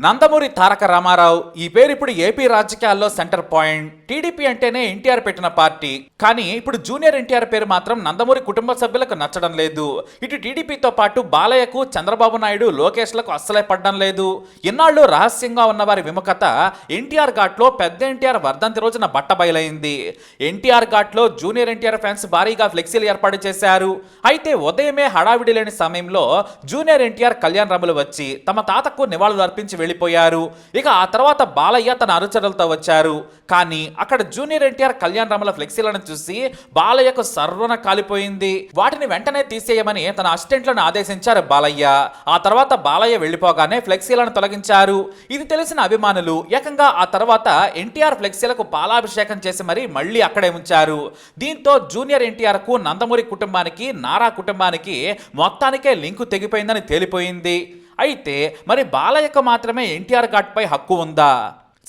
నందమూరి తారక రామారావు ఈ పేరు ఇప్పుడు ఏపీ రాజకీయాల్లో సెంటర్ పాయింట్. టీడీపీ అంటేనే ఎన్టీఆర్ పెట్టిన పార్టీ. కానీ ఇప్పుడు జూనియర్ ఎన్టీఆర్ పేరు మాత్రం నందమూరి కుటుంబ సభ్యులకు నచ్చడం లేదు. ఇటు టీడీపీతో పాటు బాలయ్యకు, చంద్రబాబు నాయుడు, లోకేష్లకు అస్సలే పడడం లేదు. ఇన్నాళ్ళు రహస్యంగా ఉన్న వారి విముఖత ఎన్టీఆర్ ఘాట్లో పెద్ద ఎన్టీఆర్ వర్ధంతి రోజున బట్టబయలైంది. ఎన్టీఆర్ ఘాట్లో జూనియర్ ఎన్టీఆర్ ఫ్యాన్స్ భారీగా ఫ్లెక్సీలు ఏర్పాటు చేశారు. అయితే ఉదయమే హడావిడి లేని సమయంలో జూనియర్ ఎన్టీఆర్ కళ్యాణ్ రాములు వచ్చి తమ తాతకు నివాళులు అర్పించి వెళ్ళిపోయారు. ఇక ఆ తర్వాత బాలయ్య తన అనుచరులతో వచ్చారు. కానీ అక్కడ జూనియర్ ఎన్టీఆర్ కళ్యాణ్ రాముల ఫ్లెక్సీలను చూసి బాలయ్యకు సర్వన కాలిపోయింది. వాటిని వెంటనే తీసేయమని తన అసిస్టెంట్లను ఆదేశించారు బాలయ్య. ఆ తర్వాత బాలయ్య వెళ్ళిపోగానే ఫ్లెక్సీలను తొలగించారు. ఇది తెలిసిన అభిమానులు ఏకంగా ఆ తర్వాత ఎన్టీఆర్ ఫ్లెక్సీలకు పాలాభిషేకం చేసి మళ్ళీ అక్కడే ఉంచారు. దీంతో జూనియర్ ఎన్టీఆర్ కు, నందమూరి కుటుంబానికి, నారా కుటుంబానికి మొత్తానికే లింకు తెగిపోయిందని తేలిపోయింది. అయితే మరి బాలయ్యకు మాత్రమే ఎన్టీఆర్ ఘాట్పై హక్కు ఉందా?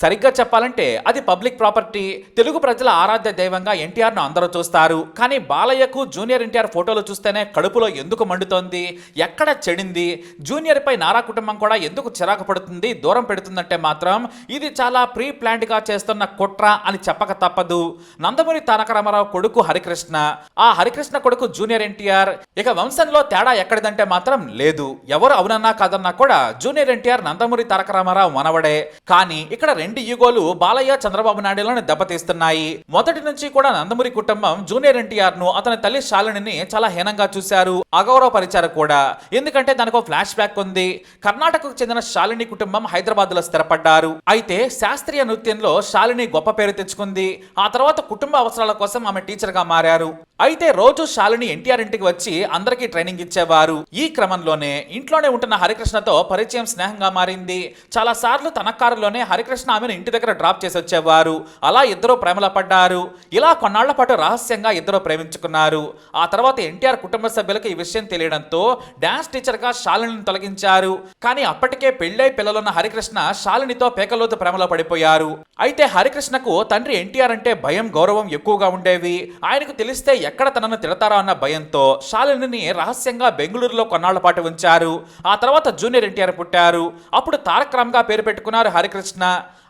సరిగ్గా చెప్పాలంటే అది పబ్లిక్ ప్రాపర్టీ. తెలుగు ప్రజల ఆరాధ్య దైవంగా ఎన్టీఆర్ను అందరూ చూస్తారు. కానీ బాలయ్యకు, జూనియర్ ఎన్టీఆర్ ఫోటోలు చూస్తేనే కడుపులో ఎందుకు మండుతోంది? ఎక్కడ చెడింది? జూనియర్పై నారా కుటుంబం కూడా ఎందుకు చిరాకు పడుతుంది, దూరం పెడుతుందంటే మాత్రం ఇది చాలా ప్రీ ప్లాన్డ్గా చేస్తున్న కుట్ర అని చెప్పక తప్పదు. నందమూరి తారక రామారావు కొడుకు హరికృష్ణ, ఆ హరికృష్ణ కొడుకు జూనియర్ ఎన్టీఆర్. ఇక వంశంలో తేడా ఎక్కడిదంటే మాత్రం లేదు. ఎవరు అవునన్నా కాదన్నా కూడా జూనియర్ ఎన్టీఆర్ నందమూరి తారక రామారావు మనవడే. కానీ ఇక్కడ రెండు ఈగోలు బాలయ్య, చంద్రబాబు నాయుడులను దెబ్బతీస్తున్నాయి. మొదటి నుంచి కూడా నందమూరి కుటుంబం జూనియర్ ఎన్టీఆర్ ను, అతని తల్లి శాలినిని చాలా హీనంగా చూశారు, అగౌరవపరిచారు కూడా. ఎందుకంటే దానికి ఫ్లాష్ బ్యాక్ ఉంది. కర్ణాటకకు చెందిన శాలిని కుటుంబం హైదరాబాద్ లో స్థిరపడ్డారు. అయితే శాస్త్రీయ నృత్యంలో శాలిని గొప్ప పేరు తెచ్చుకుంది. ఆ తర్వాత కుటుంబ అవసరాల కోసం ఆమె టీచర్ గా మారారు. అయితే రోజు శాలిని ఎన్టీఆర్ ఇంటికి వచ్చి అందరికీ ట్రైనింగ్ ఇచ్చేవారు. ఈ క్రమంలోనే ఇంట్లోనే ఉంటున్న హరికృష్ణతో పరిచయం స్నేహంగా మారింది. చాలా సార్లు తన కారులోనే హరికృష్ణ ఆమెను ఇంటి దగ్గర డ్రాప్ చేసి వచ్చేవారు. అలా ఇద్దరు ప్రేమలో పడ్డారు. ఇలా కొన్నాళ్ల పాటు రహస్యంగా ఇద్దరు ప్రేమించుకున్నారు. ఆ తర్వాత ఎన్టీఆర్ కుటుంబ సభ్యులకు ఈ విషయం తెలియడంతో డాన్స్ టీచర్ గా శాలిని తొలగించారు. కానీ అప్పటికే పెళ్లై పిల్లలున్న హరికృష్ణ శాలినితో పేకలోతు ప్రేమలో పడిపోయారు. అయితే హరికృష్ణకు తండ్రి ఎన్టీఆర్ అంటే భయం, గౌరవం ఎక్కువగా ఉండేవి. ఆయనకు తెలిస్తే ఎక్కడ తనను తిడతారో అన్న భయంతో శాలినిని రహస్యంగా బెంగళూరులో కొన్నాళ్ల పాటు ఉంచారు. ఆ తర్వాత జూనియర్ ఎన్టీఆర్ పుట్టారు. అప్పుడు తారక రామ్ గా పేరు పెట్టుకున్నారు హరికృష్ణ.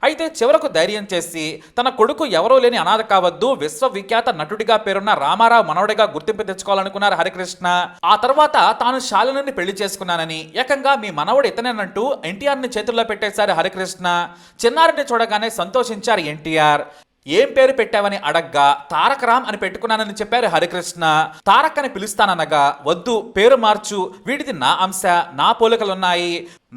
అయితే చివరకు ధైర్యం చేసి తన కొడుకు ఎవరూ లేని అనాథ కావద్దు, విశ్వవిఖ్యాత నటుడిగా పేరున్న రామారావు మనవడిగా గుర్తింపు తెచ్చుకోవాలనుకున్నారు హరికృష్ణ. ఆ తర్వాత తాను శాలిని పెళ్లి చేసుకున్నానని, ఏకంగా మీ మనవడు ఇతనేనంటూ ఎన్టీఆర్ ని చేతుల్లో పెట్టేశారు హరికృష్ణ. చిన్నారిని చూడగానే సంతోషించారు ఎన్టీఆర్. ఏం పేరు పెట్టావని అడగ్గా తారక రామ్ అని పెట్టుకున్నానని చెప్పారు హరికృష్ణ. తారక్ అని పిలుస్తాననగా వద్దు, పేరు మార్చు, వీటిది నా అంశ, నా పోలికలున్నాయి,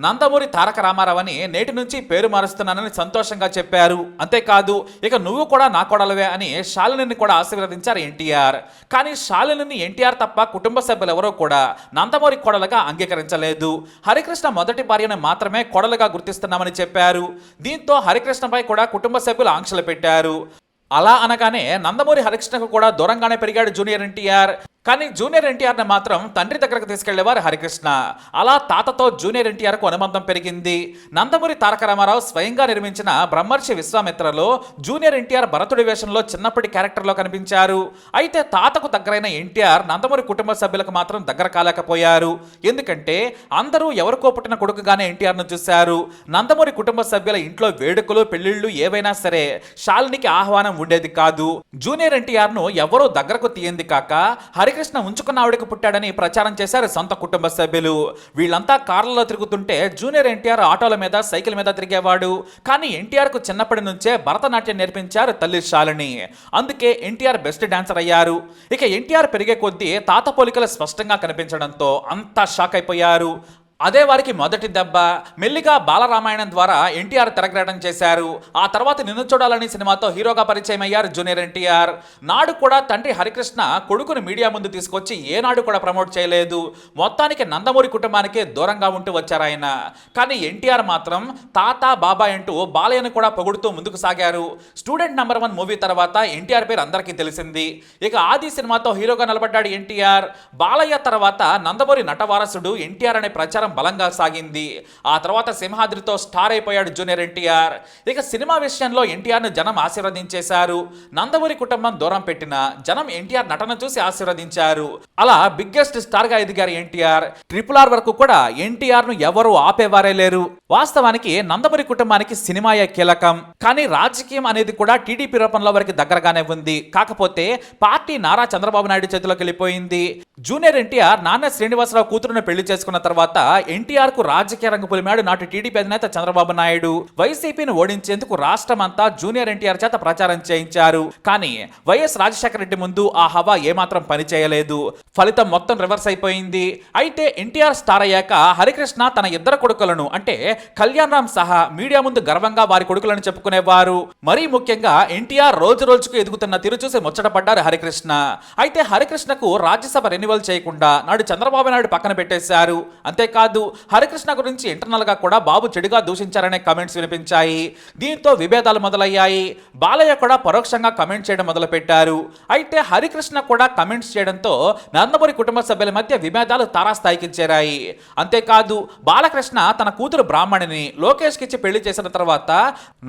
నందమూరి తారక రామారావు అని నేటి నుంచి పేరు మారుస్తున్నానని సంతోషంగా చెప్పారు. అంతేకాదు ఇక నువ్వు కూడా నా కోడలవే అని శాలిని కూడా ఆశీర్వదించారు ఎన్టీఆర్. కానీ శాలిని ఎన్టీఆర్ తప్ప కుటుంబ సభ్యులు ఎవరూ కూడా నందమూరి కోడలుగా అంగీకరించలేదు. హరికృష్ణ మొదటి భార్యను మాత్రమే కోడలుగా గుర్తిస్తున్నామని చెప్పారు. దీంతో హరికృష్ణపై కూడా కుటుంబ సభ్యులు ఆంక్షలు పెట్టారు. అలా అనగానే నందమూరి హరికృష్ణకు కూడా దూరంగానే పెరిగాడు జూనియర్ ఎన్టీఆర్. కానీ జూనియర్ ఎన్టీఆర్ని మాత్రం తండ్రి దగ్గరకు తీసుకెళ్లేవారు హరికృష్ణ. అలా తాతతో జూనియర్ ఎన్టీఆర్కు అనుబంధం పెరిగింది. నందమూరి తారక రామారావు స్వయంగా నిర్మించిన బ్రహ్మర్షి విశ్వామిత్రలో జూనియర్ ఎన్టీఆర్ భరతుడి వేషంలో చిన్నప్పటి క్యారెక్టర్లో కనిపించారు. అయితే తాతకు దగ్గరైన ఎన్టీఆర్ నందమూరి కుటుంబ సభ్యులకు మాత్రం దగ్గర కాలేకపోయారు. ఎందుకంటే అందరూ ఎవరికో పుట్టిన కొడుకుగానే ఎన్టీఆర్ను చూశారు. నందమూరి కుటుంబ సభ్యుల ఇంట్లో వేడుకలు, పెళ్లిళ్లు ఏవైనా సరే శాలినికి ఆహ్వానం ఉండేది కాదు. జూనియర్ ఎన్టీఆర్ను ఎవరూ దగ్గరకు తీయింది కాక హరికృష్ణ ఉంచుకున్న ఆవిడకు పుట్టాడని ప్రచారం చేశారు సొంత కుటుంబ సభ్యులు. వీళ్ళంతా కార్లలో తిరుగుతుంటే జూనియర్ ఎన్టీఆర్ ఆటోల మీద, సైకిల్ మీద తిరిగేవాడు. కానీ ఎన్టీఆర్ కు చిన్నప్పటి నుంచే భరతనాట్యం నేర్పించారు తల్లి శాలిని. అందుకే ఎన్టీఆర్ బెస్ట్ డాన్సర్ అయ్యారు. ఇక ఎన్టీఆర్ పెరిగే కొద్దీ తాత పోలికలు స్పష్టంగా కనిపించడంతో అంతా షాక్ అయిపోయారు. అదే వారికి మొదటి దెబ్బ. మెల్లిగా బాలరామాయణం ద్వారా ఎన్టీఆర్ తెరగ్రహణం చేశారు. ఆ తర్వాత నిన్ను చూడాలని సినిమాతో హీరోగా పరిచయం అయ్యారు జూనియర్ ఎన్టీఆర్. నాడు కూడా తండ్రి హరికృష్ణ కొడుకును మీడియా ముందు తీసుకొచ్చి ఏనాడు కూడా ప్రమోట్ చేయలేదు. మొత్తానికి నందమూరి కుటుంబానికి దూరంగా ఉంటూ వచ్చారు ఆయన. కానీ ఎన్టీఆర్ మాత్రం తాత, బాబాయ్ అంటూ బాలయ్యను కూడా పొగుడుతూ ముందుకు సాగారు. స్టూడెంట్ నంబర్ 1 మూవీ తర్వాత ఎన్టీఆర్ పేరు అందరికీ తెలిసింది. ఇక ఆది సినిమాతో హీరోగా నిలబడ్డాడు ఎన్టీఆర్. బాలయ్య తర్వాత నందమూరి నటవారసుడు ఎన్టీఆర్ అనే ప్రచారం ప్రచారం బలంగా సాగింది. ఆ తర్వాత సింహాద్రితో స్టార్ అయిపోయాడు జూనియర్ ఎన్టీఆర్. ఇక సినిమా విషయంలో ఎన్టీఆర్ను జనం ఆశీర్వదించేశారు. నందమూరి కుటుంబం దూరం పెట్టిన జనం ఎన్టీఆర్ నటన చూసి ఆశీర్వదించారు. అలా బిగ్గెస్ట్ స్టార్ గా ఎదిగారు ఎన్టీఆర్. RRR వరకు కూడా ఎన్టీఆర్ ను ఎవరు ఆపేవారే లేరు. వాస్తవానికి నందమూరి కుటుంబానికి సినిమాయే కీలకం. కానీ రాజకీయం అనేది కూడా టీడీపీ రూపంలో వరకు దగ్గరగానే ఉంది. కాకపోతే పార్టీ నారా చంద్రబాబు నాయుడు చేతిలోకి వెళ్ళిపోయింది. జూనియర్ ఎన్టీఆర్ నాన్న శ్రీనివాసరావు కూతురును పెళ్లి చేసుకున్న తర్వాత ఎన్టీఆర్ కు రాజకీయ రంగు పులిమాడు నాటి టీడీపీ అధినేత చంద్రబాబు నాయుడు. వైసీపీని ఓడించేందుకు రాష్ట్రమంతా జూనియర్ ఎన్టీఆర్ చేత ప్రచారం చేయించారు. కానీ వైఎస్ రాజశేఖర రెడ్డి ముందు ఆ హవా ఏమాత్రం పనిచేయలేదు. ఫలితం మొత్తం రివర్స్ అయిపోయింది. అయితే ఎన్టీఆర్ స్టార్ అయ్యాక హరికృష్ణ తన ఇద్దరు కొడుకులను అంటే కళ్యాణ్ రామ్ సహా మీడియా ముందు గర్వంగా వారి కొడుకులను చెప్పుకునేవారు. మరీ ముఖ్యంగా ఎన్టీఆర్ రోజు రోజుకు ఎదుగుతున్న తీరు చూసి ముచ్చటపడ్డారు హరికృష్ణ. అయితే హరికృష్ణకు రాజ్యసభ రెన్యువల్ చేయకుండా నాడు చంద్రబాబు నాయుడు పక్కన పెట్టేశారు. అంతేకాదు హరికృష్ణ గురించి ఇంటర్నల్ గా కూడా బాబు చెడుగా దూషించారనే కమెంట్స్ వినిపించాయి. దీంతో విభేదాలు మొదలయ్యాయి. బాలయ్య కూడా పరోక్షంగా కమెంట్ చేయడం మొదలు పెట్టారు. అయితే హరికృష్ణ కూడా కమెంట్స్ చేయడంతో నందమూరి కుటుంబ సభ్యుల మధ్య విభేదాలు తారాస్థాయికి చేరాయి. అంతేకాదు బాలకృష్ణ తన కూతురు బ్రాహ్మణిని లోకేష్ కిచ్చి పెళ్లి చేసిన తర్వాత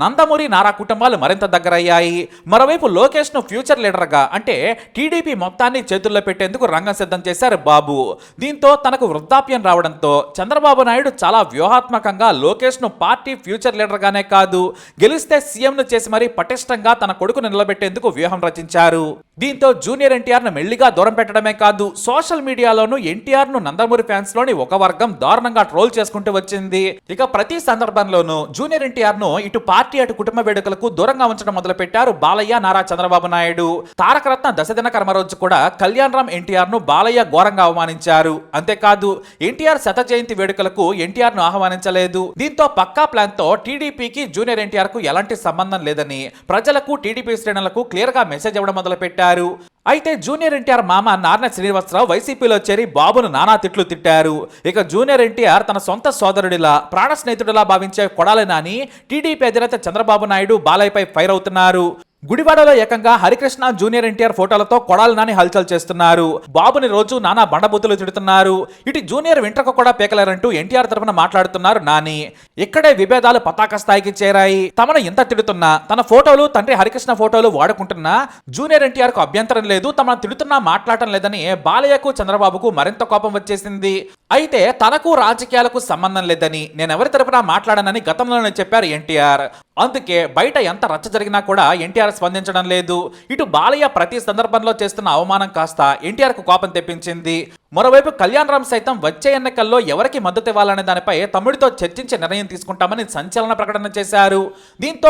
నందమూరి నారా కుటుంబాలు మరింత దగ్గరయ్యాయి. మరోవైపు లోకేష్ ను ఫ్యూచర్ లీడర్ గా అంటే టీడీపీ మొత్తాన్ని చేతుల్లో పెట్టేందుకు రంగం సిద్ధం చేశారు బాబు. దీంతో తనకు వృద్ధాప్యం రావడంతో చంద్రబాబు నాయుడు చాలా వ్యూహాత్మకంగా లోకేష్ ను పార్టీ ఫ్యూచర్ లీడర్ గానే కాదు గెలిస్తే సీఎం ను చేసి మరీ పటిష్టంగా తన కొడుకును నిలబెట్టేందుకు వ్యూహం రచించారు. దీంతో జూనియర్ ఎన్టీఆర్ ను మెల్లిగా దూరం పెట్టడమే కాదు సోషల్ మీడియాలోనూ ఎన్టీఆర్ ను నందమూరి ఫ్యాన్స్ లోని ఒక వర్గం దారుణంగా ట్రోల్ చేసుకుంటూ వచ్చింది. ఇక ప్రతి సందర్భంలోనూ జూనియర్ ఎన్టీఆర్ ను ఇటు పార్టీ అటు కుటుంబ వేడుకలకు దూరంగా ఉంచడం మొదలు పెట్టారు బాలయ్య నారా చంద్రబాబు నాయుడు. తారకరత్న దశదిన కర్మ రోజు కూడా కళ్యాణ్ రామ్ ఎన్టీఆర్ ను బాలయ్య ఘోరంగా అవమానించారు. అంతేకాదు ఎన్టీఆర్ శత జయంతి వేడుకలకు ఎన్టీఆర్ ను ఆహ్వానించలేదు. దీంతో పక్కా ప్లాన్ తో టీడీపీకి జూనియర్ ఎన్టీఆర్ కు ఎలాంటి సంబంధం లేదని ప్రజలకు టీడీపీ శ్రేణులకు క్లియర్ గా మెసేజ్ ఇవ్వడం మొదలు పెట్టారు. అయితే జూనియర్ ఎన్టీఆర్ మామ నాన్న శ్రీనివాసరావు వైసీపీలో చేరి బాబును నానా తిట్లు తిట్టారు. ఇక జూనియర్ ఎన్టీఆర్ తన సొంత సోదరుడిలా ప్రాణ స్నేహితుడిలా భావించే కొడాలి నాని టీడీపీ అధినేత చంద్రబాబు నాయుడు బాలయ్యపై ఫైర్ అవుతున్నారు. గుడివాడలో ఏకంగా హరికృష్ణ జూనియర్ ఎన్టీఆర్ ఫోటోలతో కొడాలి నాని హల్చల్ చేస్తున్నారు. బాబుని రోజు నానా బండబూతులు తిడుతున్నారు. ఇటు జూనియర్ వెంట్రకు కూడా పేకలేరంటూ ఎన్టీఆర్ తరఫున మాట్లాడుతున్నారు నాని. ఇక్కడే విభేదాలు పతాక స్థాయికి చేరాయి. తమను ఇంత తిడుతున్నా తన ఫోటోలు తండ్రి హరికృష్ణ ఫోటోలు వాడుకుంటున్నా జూనియర్ ఎన్టీఆర్ కు అభ్యంతరం లేదు, తమను తిడుతున్నా మాట్లాడటం లేదని బాలయ్యకు చంద్రబాబుకు మరింత కోపం వచ్చేసింది. అయితే తనకు రాజకీయాలకు సంబంధం లేదని నేనెవరి తరఫున మాట్లాడనని గతంలోనే చెప్పారు ఎన్టీఆర్. అందుకే బయట ఎంత రచ్చ జరిగినా కూడా ఎన్టీఆర్ స్పందించడం లేదు. ఇటు బాలయ్య ప్రతి సందర్భంలో చేస్తున్న అవమానం కాస్త ఎన్టీఆర్ కు కోపం తెప్పించింది. మరోవైపు కళ్యాణ్ రామ్ సైతం వచ్చే ఎన్నికల్లో ఎవరికి మద్దతు ఇవ్వాలనే దానిపై తమ్ముడితో చర్చించి నిర్ణయం తీసుకుంటామని సంచలన ప్రకటన చేశారు. దీంతో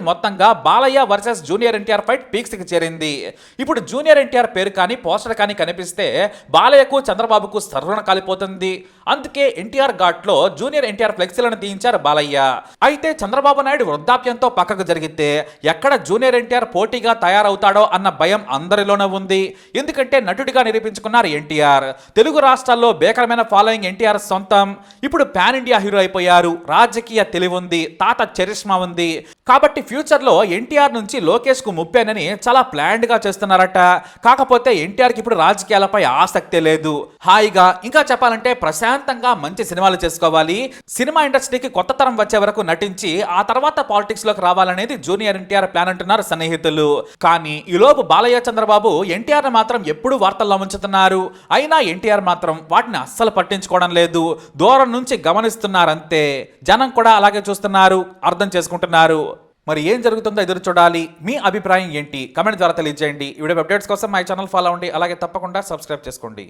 మొత్తంగా Balayya versus junior NTR fight peaks కి చేరింది. ఇప్పుడు జూనియర్ ఎన్టీఆర్ పేరు కానీ పోస్టర్ కానీ కనిపిస్తే బాలయ్యకు చంద్రబాబుకు సర్వన కాలిపోతుంది. అందుకే ఎన్టీఆర్ ఘాట్ లో జూనియర్ ఎన్టీఆర్ ఫ్లెక్సీలను తీయించారు బాలయ్య. అయితే చంద్రబాబు నాయుడు వృద్ధాప్యంతో పక్కకు జరిగితే ఎక్కడ జూనియర్ ఎన్టీఆర్ పోటీగా తయారవుతాడో అన్న భయం అందరిలోనే ఉంది. ఎందుకంటే నటుడిగా నిరూపించుకున్నారు ఎన్టీఆర్. తెలుగు రాష్ట్రాల్లో భీకరమైన ఫాలోయింగ్ ఎన్టీఆర్ సొంతం. ఇప్పుడు పాన్ ఇండియా హీరో అయిపోయారు. రాజకీయ తెలివి ఉంది, తాత చరిష్మా ఉంది. కాబట్టి ఫ్యూచర్ లో ఎన్టీఆర్ నుంచి లోకేష్ కు ముప్పేనని చాలా ప్లాన్డ్ గా చేస్తున్నారట. కాకపోతే ఎన్టీఆర్ కి ఇప్పుడు రాజకీయాలపై ఆసక్తి లేదు. హాయిగా ఇంకా చెప్పాలంటే ప్రశాంతంగా మంచి సినిమాలు చేసుకోవాలి. సినిమా ఇండస్ట్రీకి కొత్త తరం వచ్చే వరకు నటించి ఆ తర్వాత పాలిటిక్స్ లోకి రావాలనేది జూనియర్ ఎన్టీఆర్ ప్లాన్ అంటున్నారు సన్నిహితులు. కానీ ఈలోపు బాలయ్య చంద్రబాబు ఎన్టీఆర్ మాత్రం ఎప్పుడు వార్తల్లో ఉంచుతున్నారు. అయినా ఎన్టీఆర్ మాత్రం వాటిని అస్సలు పట్టించుకోవడం లేదు. దూరం నుంచి గమనిస్తున్నారంతే. జనం కూడా అలాగే చూస్తున్నారు, అర్థం చేసుకుంటున్నారు. మరి ఏం జరుగుతుందో ఎదురు చూడాలి. మీ అభిప్రాయం ఏంటి? కమెంట్ ద్వారా తెలియజేయండి. ఈ వీడియో అప్డేట్స్ కోసం మై ఛానల్ ఫాలో అవ్వండి. అలాగే తప్పకుండా సబ్స్క్రైబ్ చేసుకోండి.